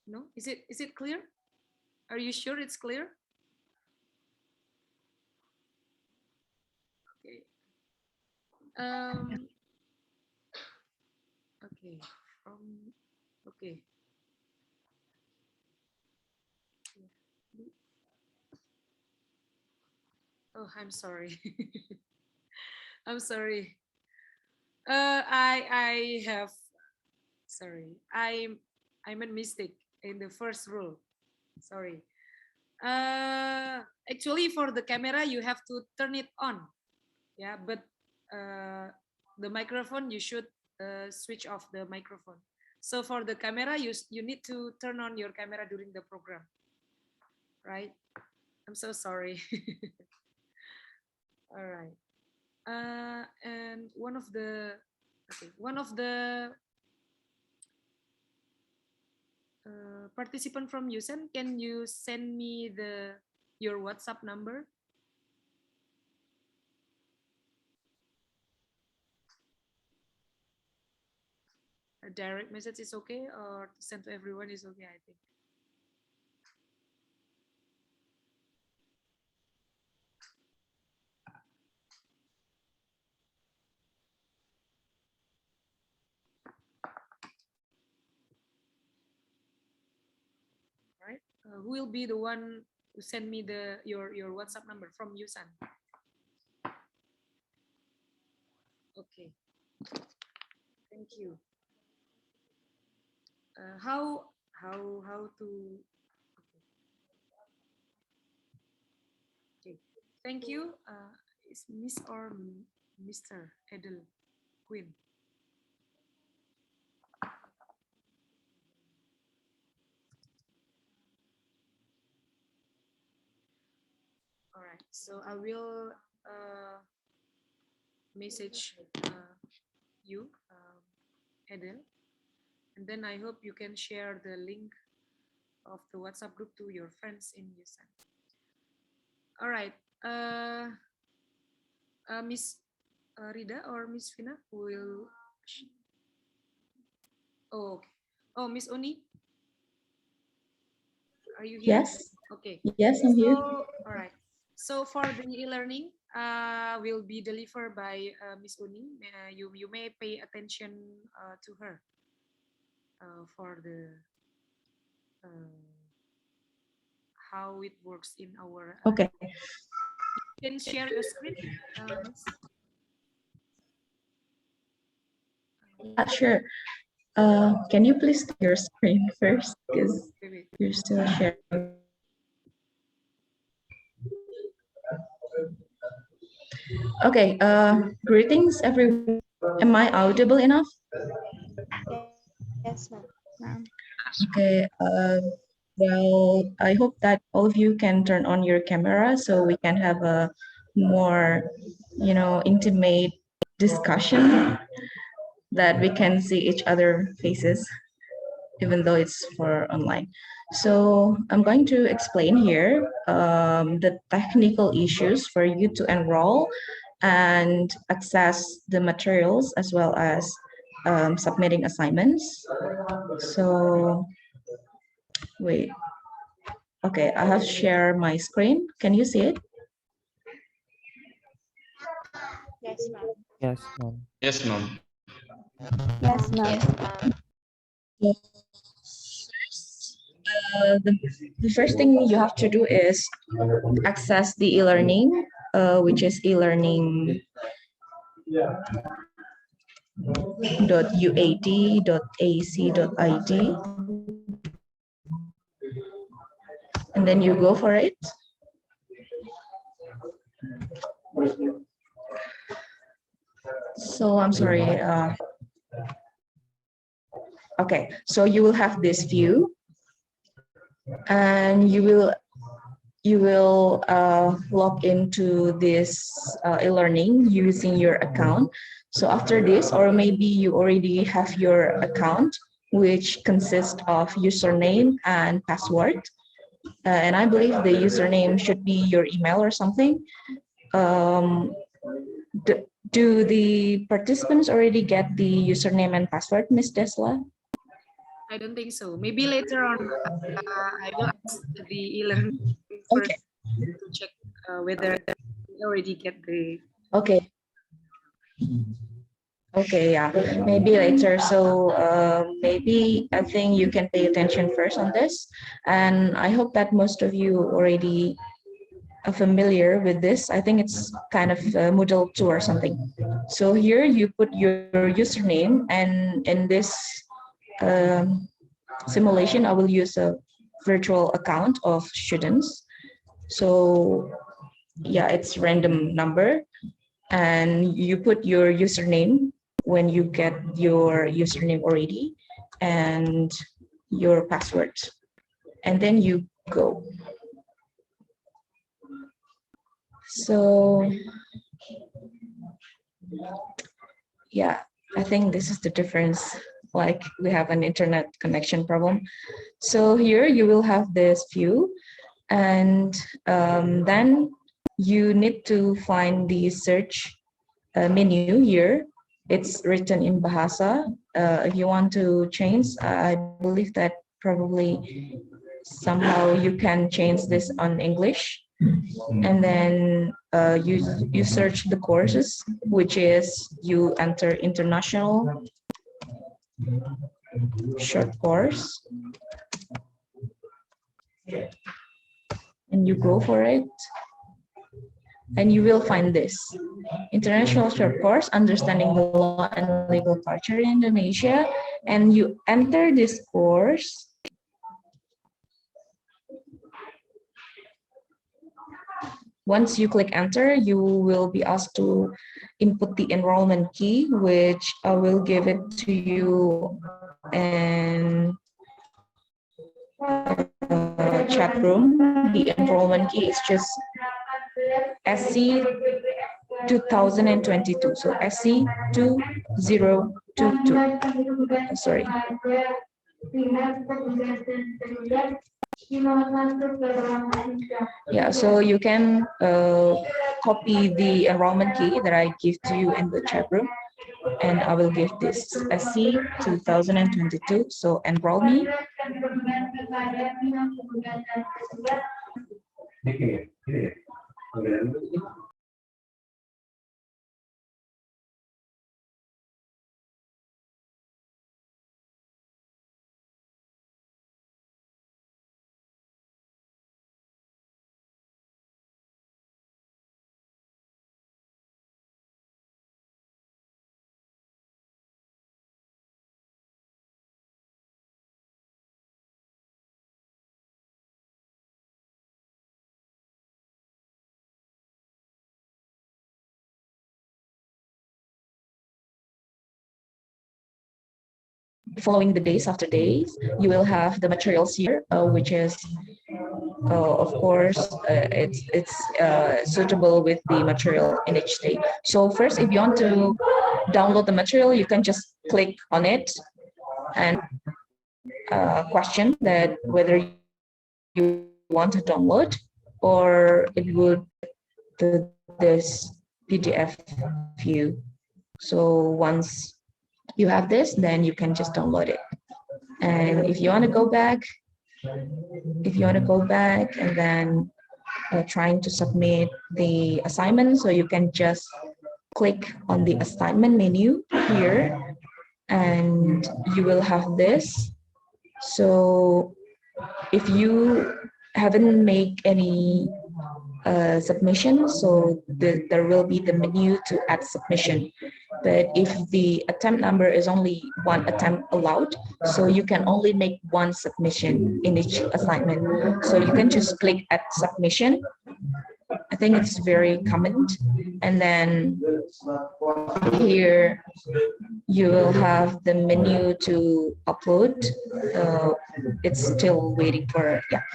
No, is it clear? Are you sure it's clear? Okay. Okay. Okay. Oh, I'm sorry. I'm sorry. I have sorry. I made mistake in the first rule. Sorry. Actually, for the camera, you have to turn it on. Yeah, but the microphone, you should switch off the microphone. So for the camera, you need to turn on your camera during the program, right? I'm so sorry. All right. And one of the participant from USEN, can you send me your WhatsApp number? A direct message is okay, or to send to everyone is okay, I think. Right? Who will be the one to send me your WhatsApp number from Yusan? Okay. Thank you. How to? Okay. Thank you. Is Miss or Mr. Edel Queen? All right. So I will message you, Edel, and then I hope you can share the link of the WhatsApp group to your friends in Yusan. All right. Miss Rida or Miss Vina will. Oh, okay. Oh, Miss Oni, are you here? Yes. Okay. Yes, I'm here. All right. So for the e-learning, will be delivered by Miss Uni. You may pay attention to her for the how it works in our. Okay. You can share your screen, Miss. Yeah, sure. Can you please share your screen first, because you're still sharing. Okay. Greetings, everyone. Am I audible enough? Yes, ma'am. Okay. Well, I hope that all of you can turn on your camera so we can have a more, intimate discussion that we can see each other faces, even though it's for online. So I'm going to explain here the technical issues for you to enroll and access the materials, as well as submitting assignments. So wait. Okay, I have shared my screen. Can you see it? Yes, ma'am. Yes, ma'am. Yes, ma'am. Yes, ma'am. The first thing you have to do is access the e-learning, which is e-learning.uat.ac.id, and then you go for it. So I'm sorry. Okay, so you will have this view, and you will log into this e-learning using your account. So after this, or maybe you already have your account, which consists of username and password. And I believe the username should be your email or something. Um, do the participants already get the username and password, Miss Desla? I don't think so. Maybe later on, I will ask the e-learning first to check whether they already get the. Okay. Okay, yeah, maybe later. So maybe I think you can pay attention first on this. And I hope that most of you already are familiar with this. I think it's kind of Moodle 2 or something. So here you put your username, and in this simulation, I will use a virtual account of students. So yeah, it's random number, and you put your username when you get your username already and your password, and then you go. So yeah, I think this is the difference. Like we have an internet connection problem. So here you will have this view, and then you need to find the search menu here. It's written in Bahasa. If you want to change, I believe that probably somehow you can change this on English. And then you search the courses, which is you enter international short course, and you go for it. And you will find this international short course, understanding the law and legal culture in Indonesia. And you enter this course. Once you click enter, you will be asked to input the enrollment key, which I will give it to you in chat room. The enrollment key is just SC 2022. So SC 2022. Sorry. Yeah, so you can copy the enrollment key that I give to you in the chat room, and I will give this SC 2022. So enroll me. Following the days after days, you will have the materials here, which is, of course, it's suitable with the material in each day. So first, if you want to download the material, you can just click on it and question that whether you want to download, or it would this PDF view. So once you have this, then you can just download it. And if you want to go back, and then trying to submit the assignment, so you can just click on the assignment menu here, and you will have this. So if you haven't made any submission, so there will be the menu to add submission. But if the attempt number is only one attempt allowed, so you can only make one submission in each assignment. So you can just click add submission. I think it's very common. And then here you will have the menu to upload. It's still waiting for, yeah.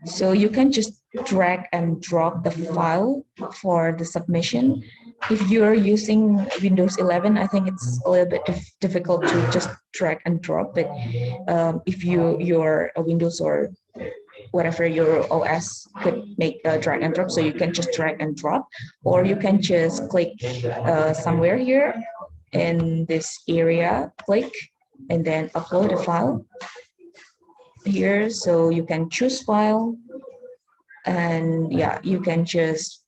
So you can just drag and drop the file for the submission. If you're using Windows 11, I think it's a little bit difficult to just drag and drop. But if you're a Windows or whatever your OS could make a drag and drop, so you can just drag and drop, or you can just click somewhere here in this area, click, and then upload a file here. So you can choose file, and yeah, you can just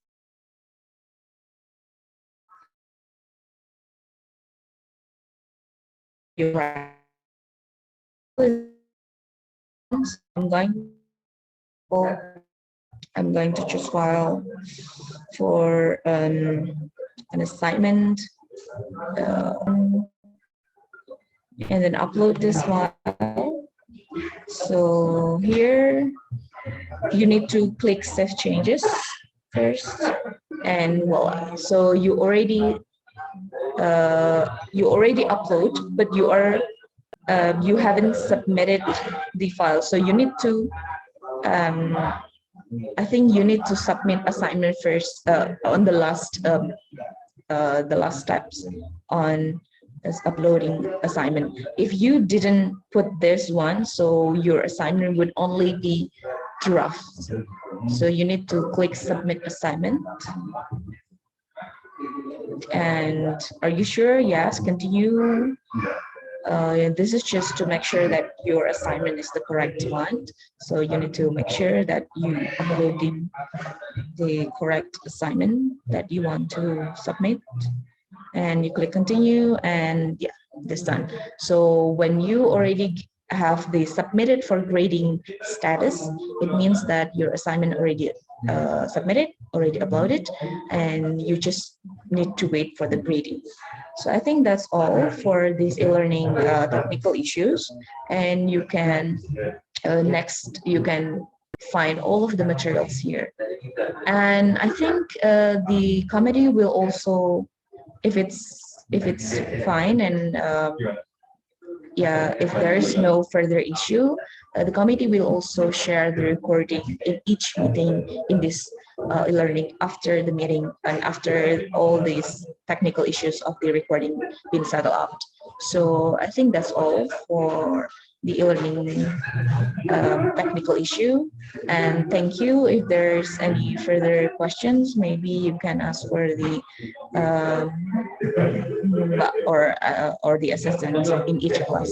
I'm going to choose file for an assignment, and then upload this file. So here you need to click save changes first, and voila. So you already upload, but you haven't submitted the file. So you need to I think you need to submit assignment first on the last steps on uploading assignment. If you didn't put this one, so your assignment would only be draft. So you need to click submit assignment. And are you sure? Yes, continue. This is just to make sure that your assignment is the correct one. So you need to make sure that you upload the correct assignment that you want to submit. And you click continue, and yeah, this done. So when you already have the submitted for grading status, it means that your assignment already submitted, already uploaded, and you just need to wait for the grading. So I think that's all for these e-learning technical issues. And you can next you can find all of the materials here. And I think the committee will also, if it's fine, and yeah, if there is no further issue, the committee will also share the recording in each meeting in this e-learning after the meeting and after all these technical issues of the recording being settled out. So I think that's all for the e-learning technical issue. And thank you. If there's any further questions, maybe you can ask for the or the assistant in each class.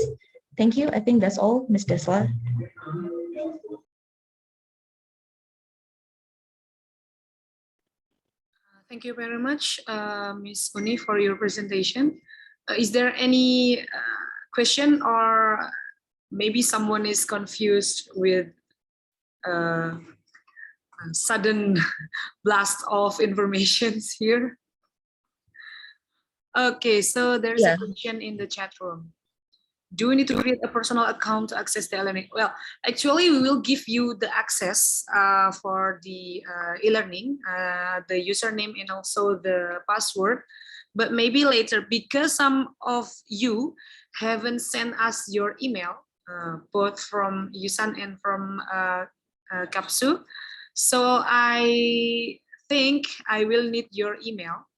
Thank you. I think that's all, Ms. Desla. Thank you very much, Ms. Uni, for your presentation. Is there any question, or maybe someone is confused with a sudden blast of informations here? Okay, so there's a question in the chat room. Do we need to create a personal account to access the e-learning? Well, actually, we will give you the access for the e-learning, the username and also the password. But maybe later, because some of you haven't sent us your email, both from Yusan and from Kapsu. So I think I will need your email,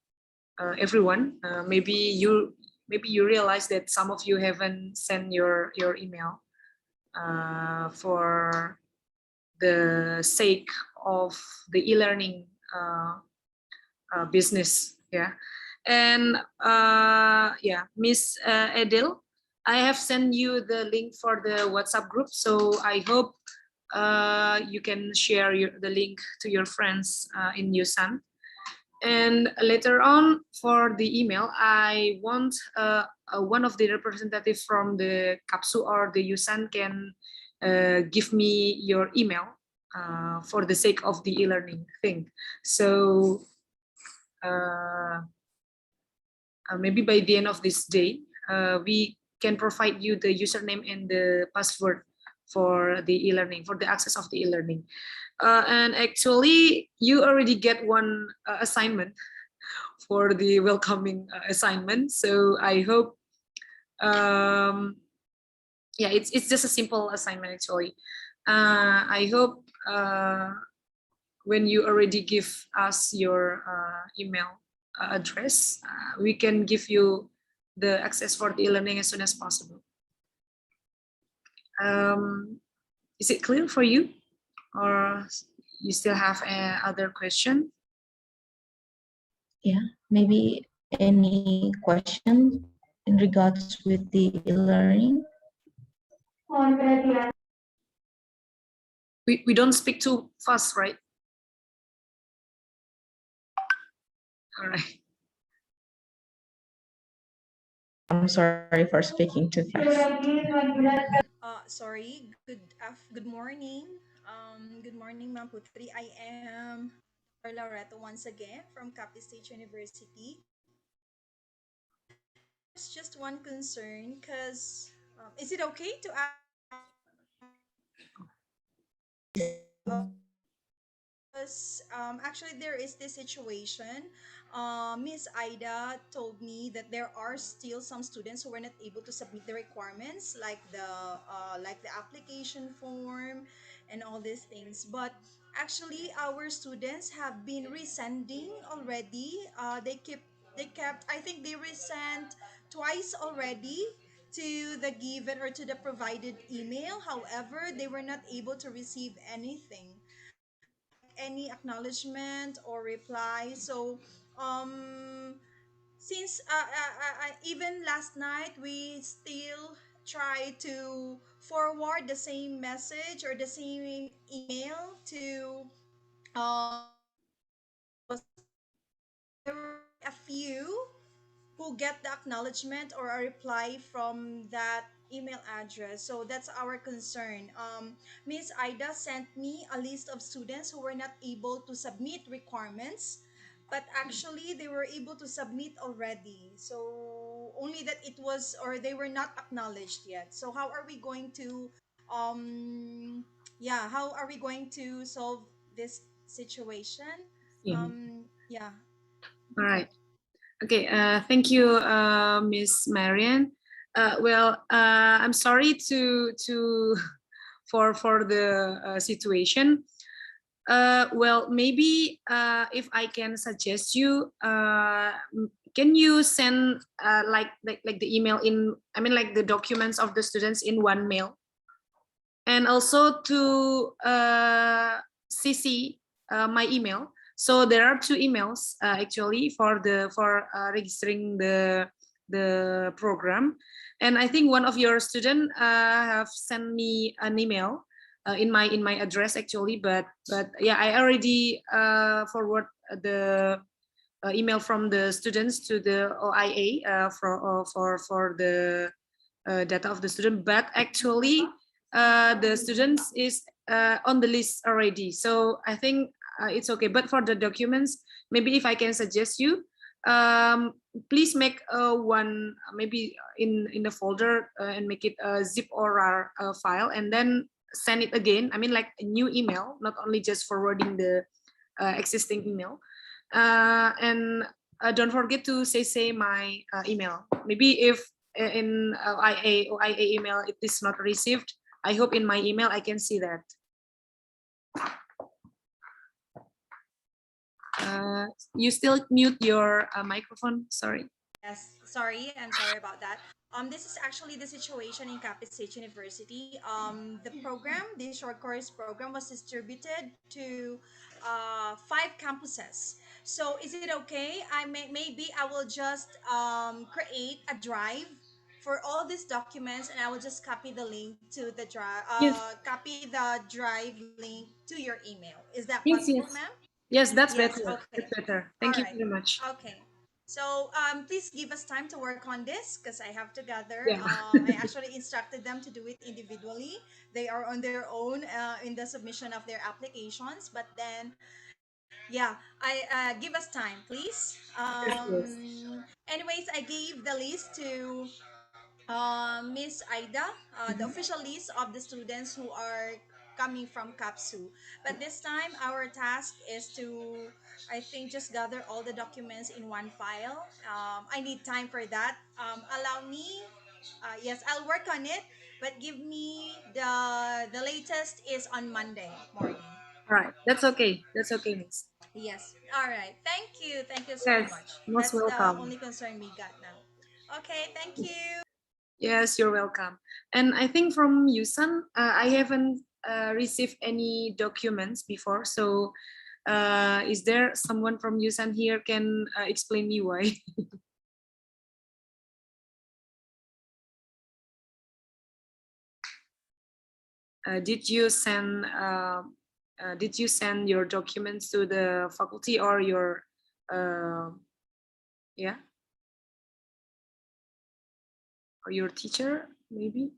everyone. Maybe you realize that some of you haven't sent your email for the sake of the e-learning business. Yeah, and yeah, Miss Edil, I have sent you the link for the WhatsApp group, so I hope you can share the link to your friends in Yusan. And later on, for the email, I want one of the representatives from the Kapsu or the Yusan can give me your email for the sake of the e-learning thing. So maybe by the end of this day, we can provide you the username and the password for the e-learning, for the access of the e-learning. And actually, you already get one assignment for the welcoming assignment. So I hope, yeah, it's just a simple assignment actually. I hope when you already give us your email address, we can give you the access for the e-learning as soon as possible. Is it clear for you, or you still have other question? Yeah, maybe any question in regards with the e-learning? We don't speak too fast, right? All right. I'm sorry for speaking too fast. Sorry. Good morning. Good morning, Ma'am Putri. I am Dr. Loreto once again from Capital State University. There's just one concern, because is it okay to ask actually there is this situation. Miss Ida told me that there are still some students who were not able to submit the requirements, like the application form and all these things. But actually, our students have been resending already. They kept. I think they resent twice already to the given or to the provided email. However, they were not able to receive anything, like any acknowledgement or reply. So since even last night we still try to forward the same message or the same email to those, there were only a few who get the acknowledgement or a reply from that email address. So that's our concern. Miss Ida sent me a list of students who were not able to submit requirements, but actually they were able to submit already. So only that it was, or they were not acknowledged yet. So how are we going to, um, yeah, how are we going to solve this situation? Yeah. Yeah. All right. Okay. Thank you, Miss Marian. I'm sorry to for the situation. Maybe if I can suggest you, can you send like the email in? I mean, like the documents of the students in one mail, and also to CC my email. So there are two emails actually for registering the program, and I think one of your student have sent me an email in my address actually, but yeah, I already forward the email from the students to the OIA for the data of the student, but actually the students is on the list already. So I think it's okay. But for the documents, maybe if I can suggest you, please make one maybe in the folder and make it a zip or RAR file, and then send it again. I mean, like a new email, not only just forwarding the existing email. And don't forget to say my email. Maybe if in OIA email it is not received, I hope in my email I can see that. You still mute your microphone, sorry. Yes, sorry. I'm sorry about that. This is actually the situation in Capital State University. The program, the short course program, was distributed to 5 campuses. So is it okay? Maybe I will just create a drive for all these documents, and I will just copy the link to the drive. Yes, Copy the drive link to your email. Is that yes, possible, yes. ma'am? Yes, that's Yes. better. Okay. That's better. All Thank you right. very much. Okay. So please give us time to work on this, because I have to gather. Yeah. I actually instructed them to do it individually. They are on their own in the submission of their applications. But then, yeah, I give us time, please. Yes, yes. Anyways, I gave the list to Miss Aida, the Mhm. official list of the students who are coming from CAPSU. But this time, our task is to, I think, just gather all the documents in one file. I need time for that. Allow me, yes, I'll work on it, but give me the latest is on Monday morning. All right, that's okay. That's okay, Miss. Yes. All right. Thank you. Thank you so Yes, much. most That's the welcome. only concern we got now. Okay. Thank you. Yes, you're welcome. And I think from Yusan, I haven't received any documents before. So is there someone from Yusan here can explain me why? Did you send your documents to the faculty or your yeah, or your teacher maybe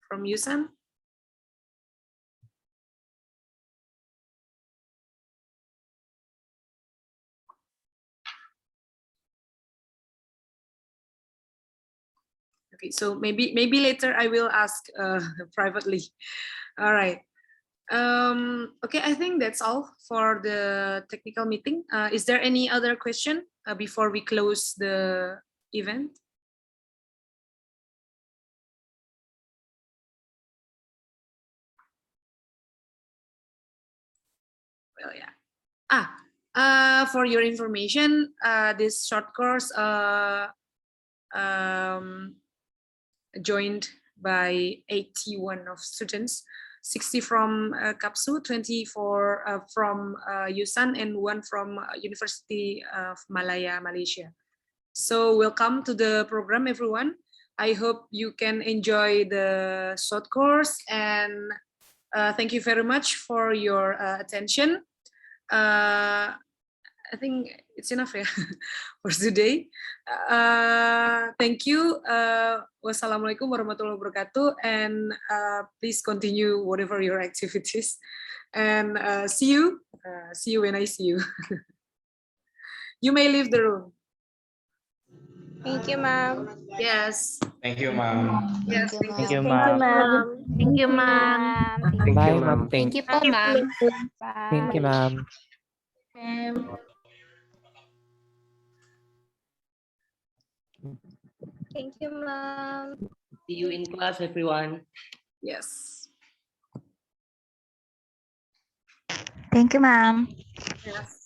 from Yusan? Okay, so maybe later I will ask privately. All right. Okay, I think that's all for the technical meeting. Is there any other question before we close the event? Well, yeah. For your information, this short course joined by 81 of students, 60 from CAPSU, 24 from Yusan, and 1 from University of Malaya, Malaysia. So welcome to the program, everyone. I hope you can enjoy the short course, and thank you very much for your attention. I think it's enough ya for today. Thank you. Wassalamualaikum warahmatullahi wabarakatuh. And please continue whatever your activities. And see you. See you when I see you. You may leave the room. Thank you, ma'am. Yes. Thank you, ma'am. Yes. Thank you, Thank you, ma'am. ma'am. Thank you, ma'am. Thank Bye, you. ma'am. Thank you po, ma'am. Thank you, Bye. ma'am. Thank you, ma'am. See you in class, everyone. Yes. Thank you, ma'am. Yes.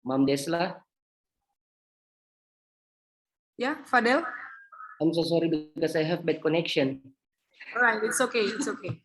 Ma'am Desla, Yeah, Fadel. I'm so sorry because I have bad connection. All right, it's okay. It's okay.